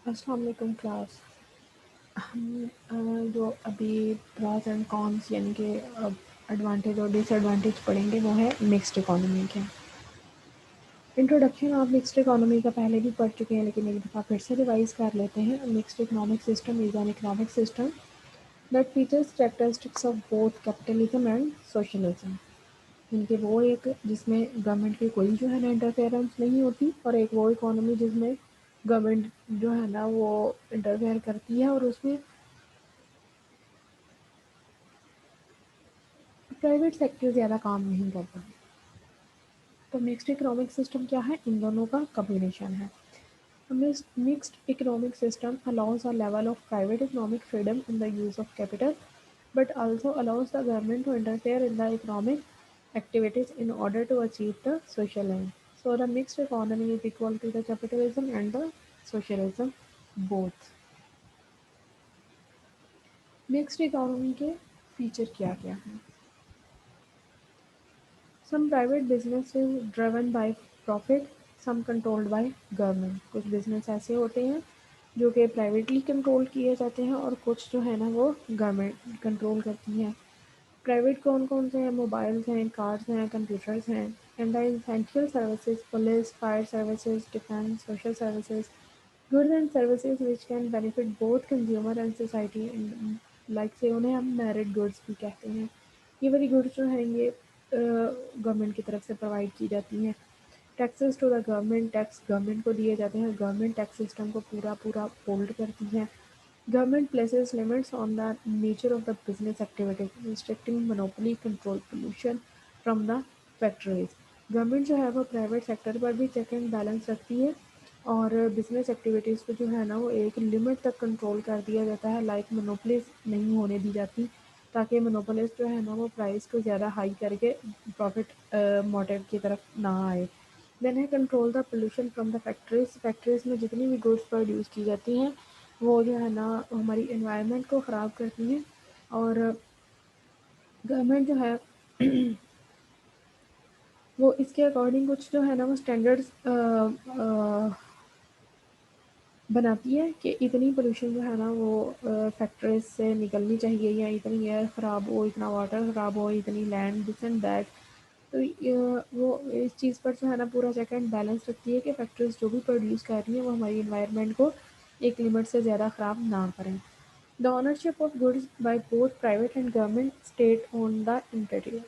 अस्सलाम वालेकुम क्लास। हम जो अभी प्रॉस एंड कॉन्स यानी कि एडवांटेज और डिसएडवांटेज पढ़ेंगे वो है मिक्स्ड इकोनॉमी के। इंट्रोडक्शन ऑफ मिक्स्ड इकोनॉमी का पहले भी पढ़ चुके हैं, लेकिन एक दफ़ा फिर से रिवाइज कर लेते हैं। Mixed economic system is an economic system that features characteristics of both capitalism and socialism. इनके वो एक जिसमें गवर्नमेंट की कोई जो है ना इंटरफेरेंस नहीं होती, और एक वो इकोनॉमी जिसमें गवर्नमेंट जो है ना वो इंटरफेयर करती है और उसमें प्राइवेट सेक्टर ज़्यादा काम नहीं करता। तो मिक्स्ड इकोनॉमिक सिस्टम क्या है? इन दोनों का कॉम्बिनेशन है। Mixed economic system allows a level of private economic freedom in the use of capital, but also allows the government to interfere in the economic activities in order to achieve the social aim. So the mixed economy is equal to the capitalism and the socialism both. Mixed economy के feature क्या क्या हैं? Some private businesses driven by profit, some controlled by government. कुछ business ऐसे होते हैं जो कि प्राइवेटली कंट्रोल किए जाते हैं और कुछ जो है ना वो गवर्नमेंट कंट्रोल करती है। प्राइवेट कौन कौन से हैं? मोबाइल्स हैं, कार्स हैं, कंप्यूटर्स हैं। And the essential services, police, fire services, defence, social services, goods and services which can benefit both consumer and society. Like से उन्हें हम मेरिट गुड्स भी कहते हैं। ये वाली गुड्स जो हैं ये गवर्नमेंट की तरफ से प्रोवाइड की जाती हैं। Taxes to the government, tax government को दिए जाते हैं। गवर्नमेंट टैक्स सिस्टम को पूरा पूरा होल्ड करती है। Government places limits on the nature of the business activities, restricting monopoly, control pollution from the factories. Government जो है वो प्राइवेट सेक्टर पर भी चेक एंड बैलेंस रखती है और बिजनेस एक्टिविटीज़ को जो है ना वो एक लिमिट तक कंट्रोल कर दिया जाता है। लाइक मोनोपोलीज नहीं होने दी जाती, ताकि मोनोपोलिस्ट जो है ना वो प्राइस को ज़्यादा हाई करके प्रॉफिट मोटिव की तरफ ना आए। देन है control the pollution from the factories. Factories में जितनी भी गुड्स प्रोड्यूस की जाती हैं वो जो है ना हमारी इन्वायरमेंट को ख़राब करती हैं। और गवर्नमेंट जो है वो इसके अकॉर्डिंग कुछ जो है ना वो स्टैंडर्ड्स बनाती है कि इतनी पोल्यूशन जो है ना वो फैक्ट्रीज से निकलनी चाहिए, या इतनी एयर ख़राब हो, इतना वाटर ख़राब हो, इतनी लैंड, दिस एंड दैट। तो वो इस चीज़ पर जो है ना पूरा चेक एंड बैलेंस रखती है कि फैक्ट्रीज जो भी प्रोड्यूस कर रही हैं वो हमारी इन्वायरमेंट को एक लिमिट से ज़्यादा ख़राब ना करें। The ownership of goods by both private and government state own the interior.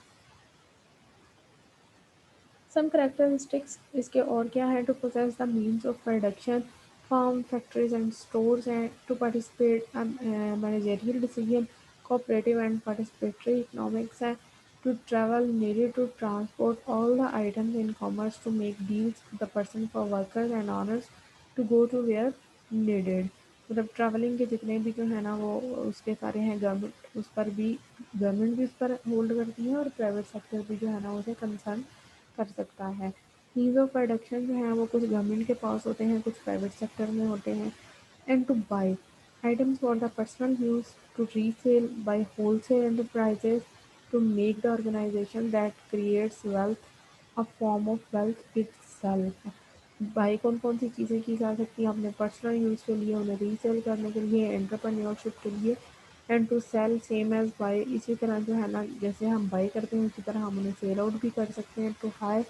Some characteristics इसके और क्या है? To possess the means of production, farm, factories and stores हैं। To participate managerial decision, cooperative and participatory economics है। To travel needed to transport all the items in commerce, to make deals with the person for workers and owners to go to where needed। मतलब travelling के जितने भी जो है ना वो उसके सारे हैं, गवर्नमेंट उस पर भी गवर्नमेंट भी उस पर होल्ड करती है और प्राइवेट सेक्टर भी जो है ना उसे कंसर्न कर सकता है। मीन्स ऑफ प्रोडक्शन जो है वो कुछ गवर्नमेंट के पास होते हैं, कुछ प्राइवेट सेक्टर में होते हैं। And two by items for the personal use, to resale by wholesale enterprises, to make the organization that creates wealth a form of wealth itself। By कौन कौन सी चीज़ें की जा सकती हैं? अपने पर्सनल यूज़ के लिए, उन्हें रीसेल करने के लिए, एंटरप्रेन्योरशिप के लिए। And to sell same as buy, इसी तरह जो है ना जैसे हम बाई करते हैं उसी तरह हम उन्हें सेल आउट भी कर सकते हैं। To hire,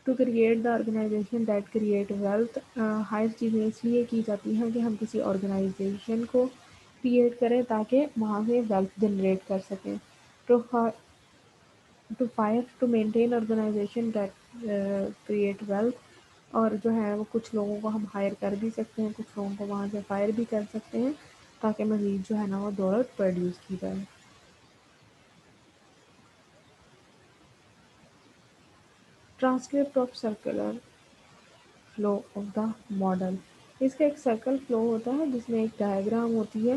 to create the organisation that create wealth. Hire चीज़ें इसलिए की जाती हैं कि हम किसी ऑर्गेनाइजेशन को क्रिएट करें ताकि वहाँ से वेल्थ जनरेट कर सकें। To to fire, to maintain organisation that create wealth. और जो है वो कुछ लोगों को हम हायर कर भी सकते हैं, कुछ लोगों को वहाँ से फायर भी कर सकते हैं ताकि मज़ीद जो है ना वो दौलत प्रोड्यूस की जाए। Transcript of circular flow of the model. इसका एक सर्कल फ्लो होता है जिसमें एक डायग्राम होती है,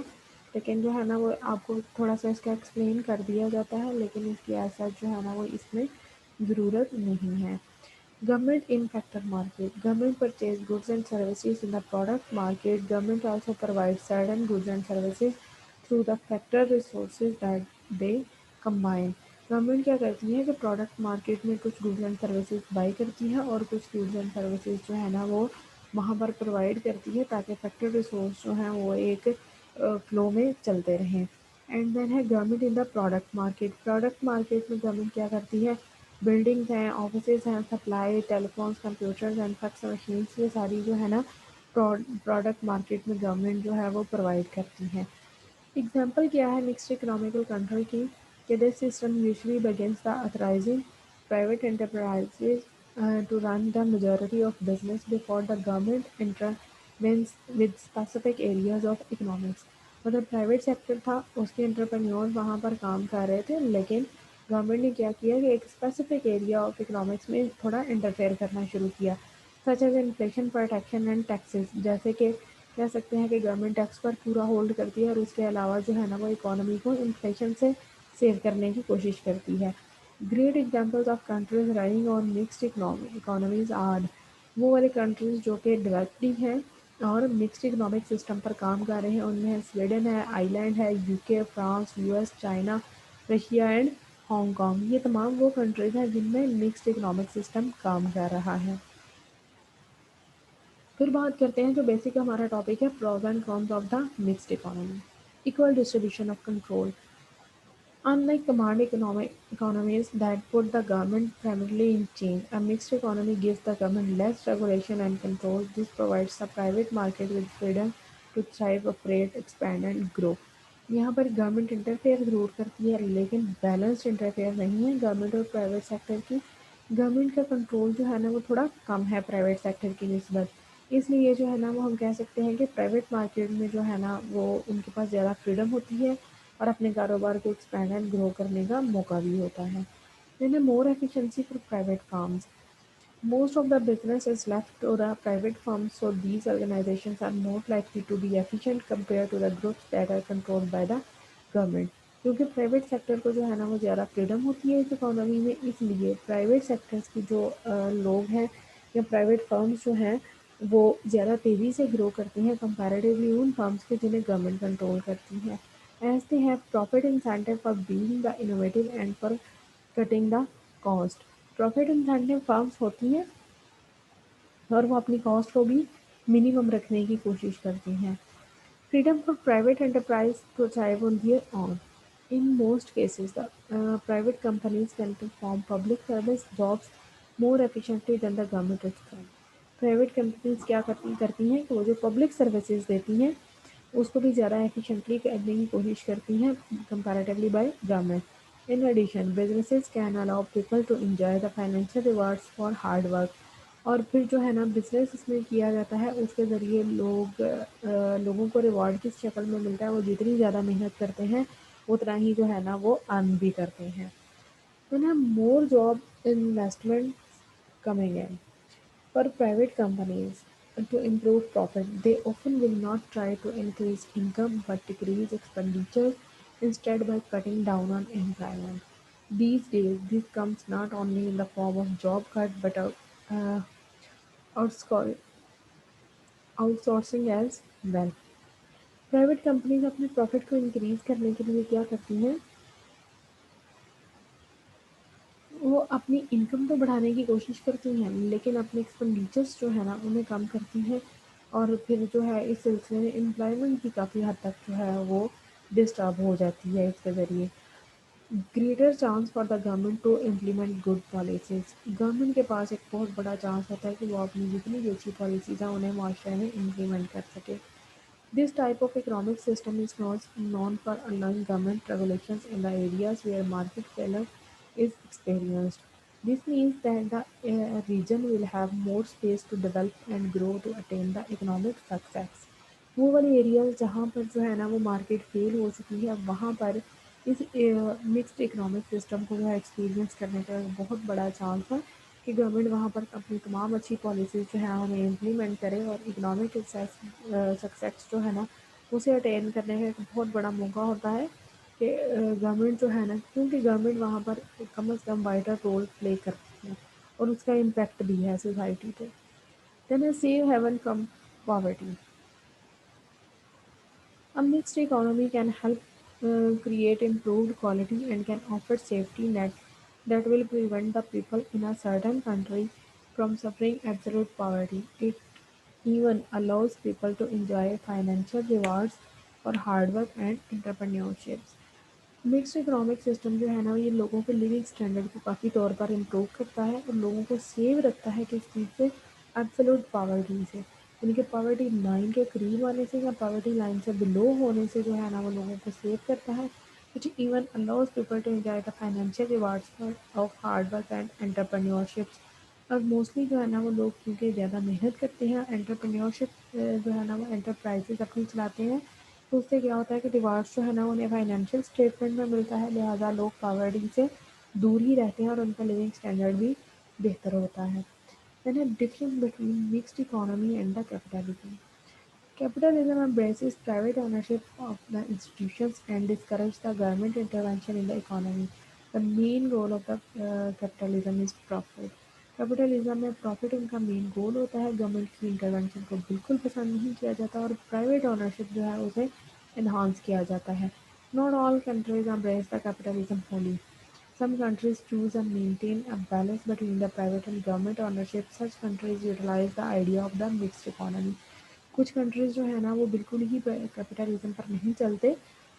लेकिन जो है ना वो आपको थोड़ा सा इसका एक्सप्लेन कर दिया जाता है, लेकिन इसकी ऐसा जो है ना वो इसमें ज़रूरत नहीं है। Government in factor market. Government purchase goods and services in the product market. Government also provides certain goods and services through the factor resources that they combine. Government क्या करती है कि प्रोडक्ट मार्केट में कुछ गुड्स एंड सर्विसेज बाई करती है और कुछ गुड्स एंड सर्विसेज जो है ना वो वहाँ पर प्रोवाइड करती है ताकि इफेक्टिव रिसोर्स जो हैं वो एक फ्लो में चलते रहें। एंड देन है government in the product market में गवर्नमेंट क्या करती है, बिल्डिंग्स हैं, ऑफिसेज हैं, supply, telephones, computers and fax machines, ये सारी जो है ना प्रोडक्ट मार्केट में गवर्नमेंट जो है वो प्रोवाइड करती है। एग्जाम्पल क्या है मिक्स्ड इकोनॉमिकल कंट्रोल की, कि this system usually begins the authorizing private enterprises to run the majority of business before the government intervenes with specific areas of economics। मतलब प्राइवेट सेक्टर था, उसके एंटरप्रेन्योर वहाँ पर काम कर रहे थे, लेकिन गवर्नमेंट ने क्या किया कि एक स्पेसिफिक एरिया ऑफ इकोनॉमिक्स में थोड़ा इंटरफेयर करना शुरू किया, such as inflation protection and taxes. जैसे कि कह सकते हैं कि गवर्नमेंट टैक्स पर पूरा होल्ड करती है और उसके अलावा जो है ना वो इकोनॉमी को इन्फ्लेशन से सेव करने की कोशिश करती है। Great examples of countries running on mixed economies are वो वाले कंट्रीज जो कि डेवलप्ड हैं और मिक्स्ड इकोनॉमिक सिस्टम पर काम कर रहे हैं। उनमें स्वीडन है, आइलैंड है, UK, France, US, China, Russia and Hong Kong. ये तमाम वो कंट्रीज हैं जिनमें मिक्स्ड इकोनॉमिक सिस्टम काम कर रहा है। फिर बात करते हैं जो बेसिक हमारा टॉपिक है, pros and cons of the mixed economy. Equal distribution of control. Unlike command economies that put the government primarily in change, a mixed economy gives the government less regulation and control. This provides the private market with freedom to thrive, operate, expand and grow. यहाँ पर government interfere ज़रूर करती है, लेकिन balanced interfere नहीं है government और private sector की। गवर्नमेंट का कंट्रोल जो है ना वो थोड़ा कम है प्राइवेट सेक्टर की निस्बत। इसलिए जो है ना वो हम कह सकते हैं कि प्राइवेट मार्केट में जो है ना वो उनके पास ज़्यादा फ्रीडम होती है और अपने कारोबार को एक्सपैंड एंड ग्रो करने का मौका भी होता है। Then more efficiency for private firms. Most of the business is left to the private firms, so these organizations are more likely to be efficient compared to the groups that are controlled by the government। क्योंकि private sector को जो है ना वो ज़्यादा freedom होती है इस इकोनॉमी में, इसलिए प्राइवेट सेक्टर्स की जो लोग हैं या प्राइवेट फर्म्स जो हैं वो ज़्यादा तेज़ी से ग्रो करती हैं कंपैरेटिवली उन फर्म्स के जिन्हें गवर्नमेंट कंट्रोल करती है। As they have profit incentive for being the innovative and for cutting the cost. Profit incentive firms होती हैं और वो अपनी कॉस्ट को भी मिनिमम रखने की कोशिश करती हैं। Freedom for private enterprise to thrive on their own. In most cases, the private companies can perform public service jobs more efficiently than the government itself. Private companies क्या करती हैं कि वो जो पब्लिक सर्विसेज देती हैं उसको भी ज़्यादा एफिशिएंटली करने की कोशिश करती हैं comparatively by government. In addition businesses can allow people to enjoy the financial rewards for hard work. और फिर जो है ना बिजनेस इसमें किया जाता है उसके ज़रिए लोगों को रिवॉर्ड किस शक्ल में मिलता है, वो जितनी ज़्यादा मेहनत करते हैं उतना ही जो है ना वो अर्न भी करते हैं। तो ना more job investment coming in. For private companies to improve profit, they often will not try to increase income but decrease expenditures instead by cutting down on employment. These days, this comes not only in the form of job cut but uh, outscor- outsourcing as well. Private companies अपने profit को increase करने के लिए क्या करती हैं, वो अपनी इनकम तो बढ़ाने की कोशिश करती हैं लेकिन अपने एक्सपेंडिचर्स जो है ना उन्हें कम करती हैं। और फिर जो है इस सिलसिले में एम्प्लॉयमेंट भी काफ़ी हद तक जो है वो डिस्टर्ब हो जाती है इसके ज़रिए। Greater chance for the government to implement good policies. Government के पास एक बहुत बड़ा चांस होता है कि वो अपनी जितनी भी अच्छी पॉलिसीज़ हैं उन्हें माशरे में इम्प्लीमेंट कर सके। This type of economic system is known for allowing government regulations in the areas where market failure is experienced. This means that the region will have more space to develop and grow to attain the economic success. वो वाले areas जहाँ पर जो है ना वो market fail हो चुकी है वहाँ पर इस मिक्स्ड इकोनॉमिक सिस्टम को जो है एक्सपीरियंस करने का एक बहुत बड़ा चांस है कि गवर्नमेंट वहाँ पर अपनी तमाम अच्छी पॉलिसीज़ जो है उन्हें इम्प्लीमेंट करे और इकोनॉमिक सक्सेस जो है ना उसे अटेन करने का एक बहुत बड़ा मौका होता है कि गवर्नमेंट जो है ना, क्योंकि गवर्नमेंट वहाँ पर कम से कम वाइडर रोल प्ले करती है और उसका इम्पैक्ट भी है सोसाइटी पे। Then save haven from poverty. A mixed economy can help create improved quality and can offer safety net that will prevent the people in a certain country from suffering absolute poverty. even allows people to enjoy financial rewards for hard work and entrepreneurship. Mixed economic system जो है ना ये लोगों के living standard को काफ़ी तौर पर इम्प्रूव करता है और लोगों को सेव रखता है किस चीज़ से, एब्सोल्यूट पॉवर्टी से, यानी कि पॉवर्टी लाइन के करीब आने से या पॉवर्टी लाइन से बिलो होने से जो है ना वो लोगों को सेव करता है, which even allows people to enjoy the financial rewards of hard work and entrepreneurship। और मोस्टली जो है ना वो लोग क्योंकि ज़्यादा मेहनत करते हैं, एंटरप्रेन्योरशिप जो है ना वो एंटरप्राइजेज अपनी चलाते हैं, तो उससे क्या होता है कि रिवार्ड्स जो है ना उन्हें फाइनेंशियल स्टेटमेंट में मिलता है, लिहाजा लोग पॉवर्टी से दूर ही रहते हैं और उनका लिविंग स्टैंडर्ड भी बेहतर होता है। देन है difference between mixed economy and the capitalism. Capitalism embraces private ownership of the institutions and discourages the government intervention in the economy. The main goal of the capitalism is profit. Capitalism में profit उनका main goal होता है, government की intervention को बिल्कुल पसंद नहीं किया जाता और प्राइवेट ओनरशिप जो है उसे इन्हांस किया जाता है। Not all countries embrace the capitalism fully. Some countries choose and maintain a balance between the private and government ownership. Such countries utilize the idea of the mixed economy. कुछ countries जो है ना वो बिल्कुल ही capitalism पर नहीं चलते,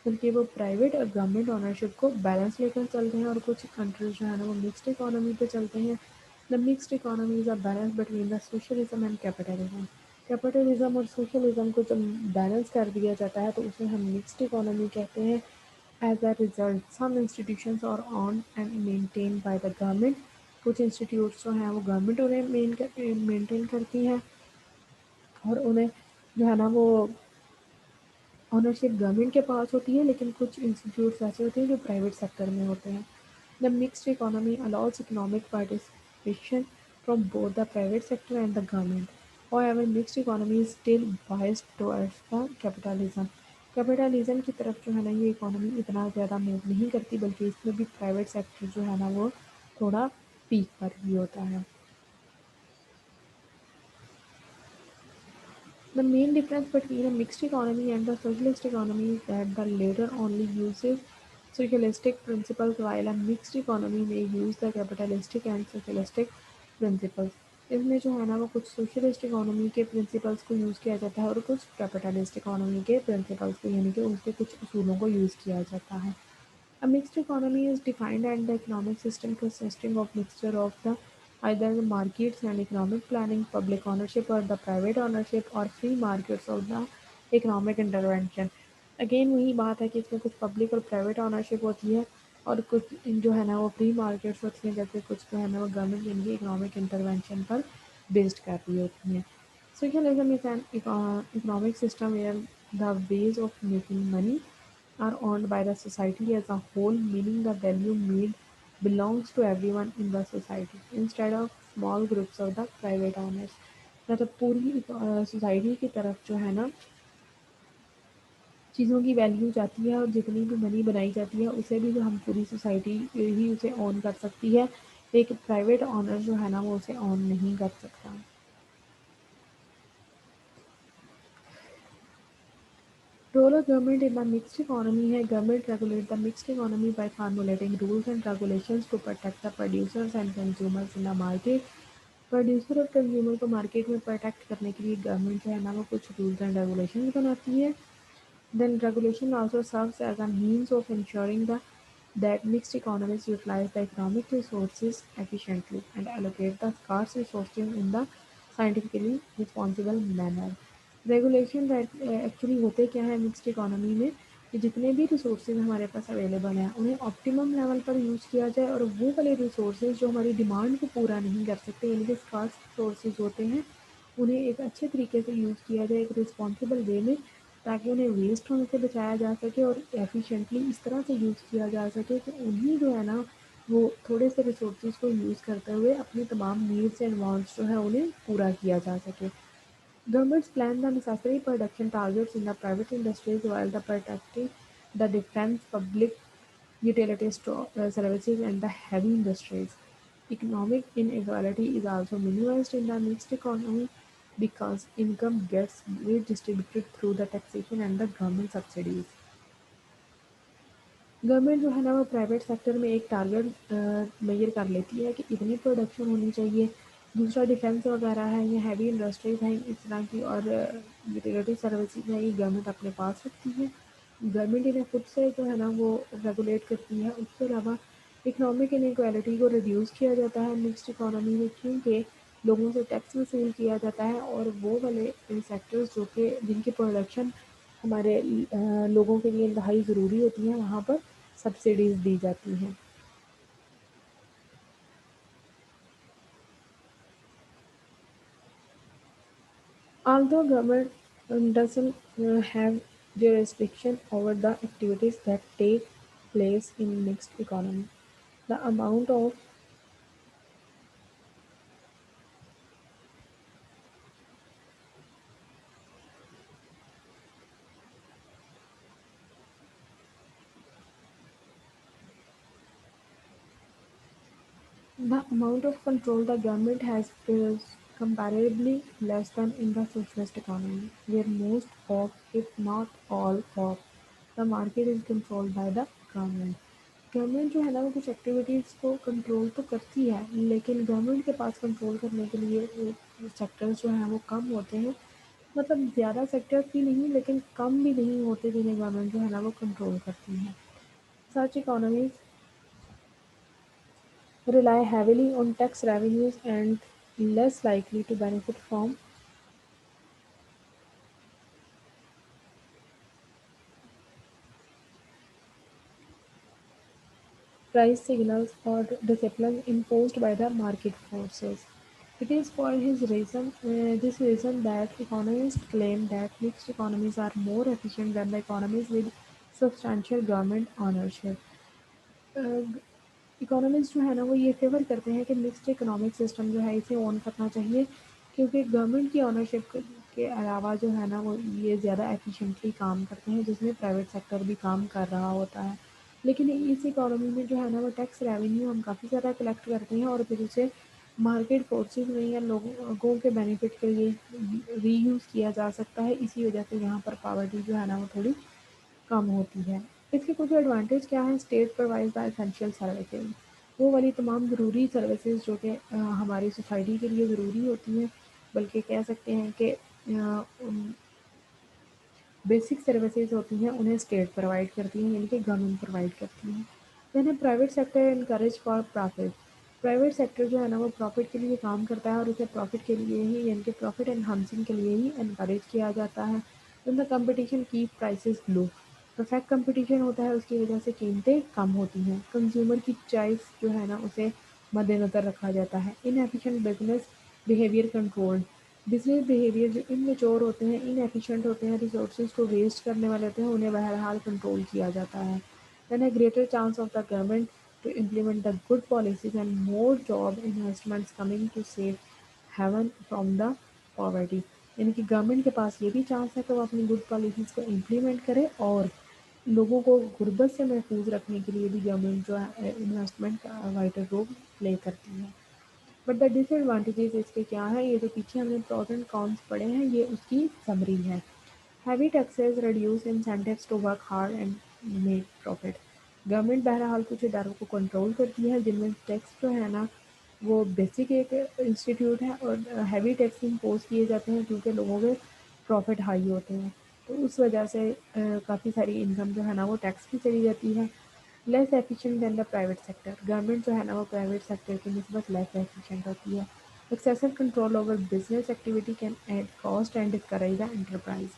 बल्कि वो प्राइवेट और गवर्नमेंट ओनरशिप को बैलेंस लेकर चलते हैं और कुछ कंट्रीज़ जो है ना वो मिक्स्ड इकोनॉमी पे चलते हैं। The mixed economy is a balance between the socialism and capitalism. Capitalism और सोशलिज्म को जब बैलेंस कर दिया जाता है तो उसे हम मिक्स्ड इकोनॉमी कहते हैं। As a result some institutions are on and maintain by the government. कुछ इंस्टीट्यूट्स जो हैं वो गवर्नमेंट उन्हें मेंटेन करती हैं और उन्हें जो है ना वो ओनरशिप गवर्नमेंट के पास होती है, लेकिन कुछ इंस्टीट्यूट्स ऐसे होते हैं जो प्राइवेट सेक्टर में होते हैं। The mixed economy allows economic participation from both the private sector and the government. However, mixed economy is still biased towards the capitalism. Capitalism की तरफ जो है ना ये इकोनॉमी इतना ज़्यादा मूव नहीं करती, बल्कि इसमें भी प्राइवेट सेक्टर जो है ना वो थोड़ा पीक पर ही होता है। The main difference between a mixed economy and the socialist economy is that the latter only uses socialistic principles while a mixed economy may use the capitalistic and socialistic principles। इसमें जो है ना वो कुछ socialist economy के principles को use किया जाता है और कुछ कैपिटलिस्ट इकोनॉमी के प्रिंसिपल्स को, यानी कि उसके कुछ उसूलों को यूज़ किया जाता है। A mixed economy is defined as the economic system consisting of mixture of the either the markets and economic planning, public ownership or the private ownership or free markets of the economic intervention। Again वही बात है कि इसमें कुछ public और private ownership होती है और कुछ जो है ना वो फ्री मार्केट्स होती हैं, जबकि कुछ जो है ना वो गवर्नमेंट इनकी इकोनॉमिक इंटरवेंशन पर बेस्ड कर रही होती हैं। Socialism is an economic system where the ways of making money are owned by the society as a whole, meaning the value made belongs to everyone in the society instead of small groups of the private owners। मतलब पूरी society की तरफ जो है ना चीज़ों की value जाती है और जितनी भी मनी बनाई जाती है उसे भी जो हम पूरी सोसाइटी ही उसे ऑन कर सकती है। एक प्राइवेट ऑनर जो है ना वो उसे ऑन नहीं कर सकता। Role of government in the mixed economy है, government regulate the mixed economy by formulating rules and regulations to protect the producers and consumers in the market। Producer और कंज्यूमर को मार्केट में प्रोटेक्ट करने के लिए गवर्नमेंट जो है ना वो कुछ रूल्स एंड रेगुलेशन बनाती है। Then regulation also serves as a means of ensuring that mixed economies utilize the economic resources efficiently and allocate the scarce resources in the scientifically responsible manner। Regulation actually होते क्या है mixed economy में कि जितने भी resources हमारे पास available हैं उन्हें ऑप्टिमम लेवल पर यूज़ किया जाए और वो वाले रिसोर्सेज जो हमारी डिमांड को पूरा नहीं कर सकते, यानी कि स्कार्स रिसोर्सेज होते हैं, उन्हें एक अच्छे तरीके से यूज़ किया जाए एक रिस्पॉन्सिबल वे में, ताकि उन्हें वेस्ट होने से बचाया जा सके और एफिशिएंटली इस तरह से यूज़ किया जा सके कि उन्हीं जो है ना वो थोड़े से रिसोर्सेज को यूज़ करते हुए अपनी तमाम नीड्स एंड वांट्स जो है उन्हें पूरा किया जा सके। Governments plan the necessary production targets in the private industries while the protecting the defense, public utilities, services, and the heavy industries. Economic inequality is also minimized in the mixed economy because income gets redistributed through the taxation and the government subsidies। Government जो है ना वो private sector में एक target major कर लेती है कि इतनी प्रोडक्शन होनी चाहिए, दूसरा डिफेंस वगैरह है, ये हैवी इंडस्ट्रीज हैं इस तरह की, और यूटिलिटी सर्विसेज है, ये गवर्नमेंट अपने पास रखती है। गवर्नमेंट इन्हें खुद से जो है ना वो रेगुलेट करती है। उसके अलावा इकोनॉमिक इनक्वालिटी को रिड्यूस किया जाता है मिक्स्ड इकोनॉमी में, क्योंकि लोगों से टैक्स वसूल किया जाता है, और वो वाले सेक्टर्स जो कि जिनकी प्रोडक्शन हमारे लोगों के लिए इंतहाई ज़रूरी होती है, वहाँ पर सब्सिडीज़ दी जाती हैं। Although government doesn't have jurisdiction over the activities that take place in mixed economy, the amount of control the government has is comparably less than in the socialist economy, where most of, if not all of, the market is controlled by the government. Government जो है ना वो कुछ activities को control तो करती है, लेकिन गवर्नमेंट के पास कंट्रोल करने के लिए सेक्टर्स जो हैं वो कम होते हैं। मतलब ज़्यादा सेक्टर्स भी नहीं, लेकिन कम भी नहीं होते जिन्हें गवर्नमेंट जो है ना वो कंट्रोल करती है। Such economies rely heavily on tax revenues and less likely to benefit from price signals or discipline imposed by the market forces. It is for this reason that economists claim that mixed economies are more efficient than the economies with substantial government ownership. Economist जो है ना वो ये favour करते हैं कि mixed economic system जो है इसे ऑन करना चाहिए, क्योंकि गवर्नमेंट की ऑनरशिप के अलावा जो है ना वो ये ज़्यादा एफिशिएंटली काम करते हैं, जिसमें प्राइवेट सेक्टर भी काम कर रहा होता है। लेकिन इस इकोनॉमी में जो है ना वो टैक्स रेवेन्यू हम काफ़ी ज़्यादा कलेक्ट करते हैं, और फिर उसे मार्केट फोर्सेस में या लोगों के बेनिफिट के लिए रीयूज़ किया जा सकता है। इसी वजह से यहाँ पर पावर्टी जो है ना वो थोड़ी कम होती है। इसके कुछ एडवांटेज क्या हैं? State provides the essential services, वो वाली तमाम ज़रूरी सर्विसेज जो कि हमारी सोसाइटी के लिए ज़रूरी होती हैं, बल्कि कह सकते हैं कि बेसिक सर्विसेज होती हैं उन्हें स्टेट प्रोवाइड करती है, यानी कि गवर्नमेंट प्रोवाइड करती है। देन है private sector encourage for profit. Private sector जो है ना वो प्रॉफिट के लिए काम करता है, और उसे प्रॉफिट के लिए ही, यानी कि प्रॉफिट एनहांसिंग के लिए ही इनकरेज किया जाता है। Then the competition keep prices low. Perfect competition होता है, उसकी वजह से कीमतें कम होती हैं। कंज्यूमर की चॉइस जो है ना उसे मद्देनज़र रखा जाता है। Inefficient business behaviour controlled. Business behaviour जो इमेच्योर होते हैं, इनएफिशिएंट होते हैं, रिसोर्सेज को वेस्ट करने वाले होते हैं, उन्हें बहरहाल कंट्रोल किया जाता है। Then a greater chance of the government to implement the good policies and more job investments coming to save haven from the poverty. यानी कि गवर्नमेंट के पास ये भी चांस है कि वो अपनी गुड पॉलिसीज़ को इम्प्लीमेंट करे, और लोगों को गुर्बत से महफूज रखने के लिए भी गवर्नमेंट जो है इन्वेस्टमेंट का वाइटल रोल प्ले करती है। बट द डिसएडवांटेजेस इसके क्या हैं, ये जो पीछे हमने प्रोस एंड कॉन्स पढ़े हैं, ये उसकी समरी है। Heavy taxes reduce incentives to work hard and make profit. Government बहरहाल कुछ इदारों को कंट्रोल करती है, जिनमें टैक्स जो है ना वो बेसिक एक इंस्टीट्यूट है, और हैवी टैक्स इम्पोज किए जाते हैं क्योंकि लोगों के प्रॉफिट हाई होते हैं। तो उस वजह से काफ़ी सारी इनकम जो है ना वो टैक्स की चली जाती है। Less efficient then the private sector. Government जो है ना वो प्राइवेट सेक्टर की निस्बत लेस एफिशिएंट होती है। Excessive control over business activity can add cost and discourage the enterprise.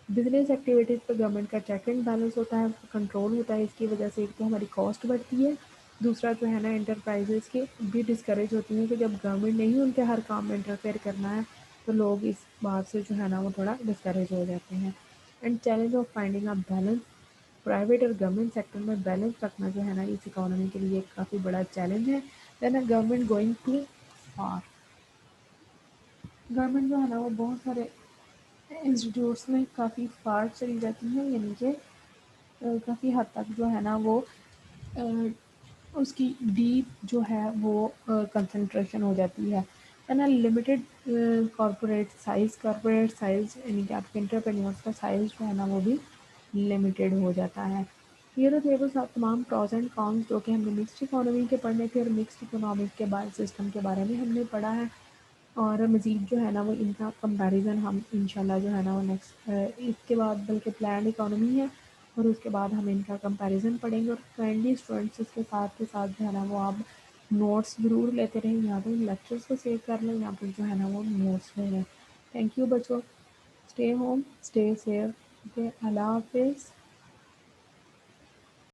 Business activities पर गवर्नमेंट का चेक एंड बैलेंस होता है, कंट्रोल होता है। इसकी वजह से एक तो हमारी कॉस्ट बढ़ती है, दूसरा जो है ना एंटरप्राइजेज़ की भी डिस्करेज होती हैं कि जब गवर्नमेंट ने ही उनके हर काम में इंटरफेयर करना है, तो लोग इस बात से जो है ना वो थोड़ा डिस्करेज हो जाते हैं। And challenge of finding a balance. Private और गवर्नमेंट सेक्टर में बैलेंस रखना जो है ना इस इकोनॉमी के लिए काफ़ी बड़ा चैलेंज है। Then a government going to far. Government जो है ना वो बहुत सारे इंस्टीट्यूट्स में काफ़ी फार चली जाती है, यानी कि काफ़ी हद तक जो है ना वो अ, उसकी डीप जो है वो कंसंट्रेशन हो जाती है ना। लिमिटेड कॉरपोरेट साइज, यानी कि आपके एंटरप्रेन्योर्स का साइज जो है ना वो भी लिमिटेड हो जाता है। ये तो थे वो सब तमाम प्रॉस एंड कॉन्स जो कि हमने मिक्स्ड इकोनॉमी के पढ़ने थे, और मिक्स्ड इकोनॉमिक के बारे सिस्टम के बारे में हमने पढ़ा है। और मज़ीद जो है ना वो इनका कंपैरिज़न हम इंशाल्लाह जो है ना वो नेक्स्ट इसके बाद बल्कि प्लान इकोनॉमी है और उसके बाद हम इनका कंपैरिज़न पढ़ेंगे। और फ्रेंडली स्टूडेंट्स के साथ जो है ना वो आप नोट्स ज़रूर लेते रहें, या तो लेक्चर्स को सेव कर लें या फिर जो है ना वो नोट्स ले लें। थैंक यू बच्चों, stay home, stay safe, okay, अल्लाह हाफिज़।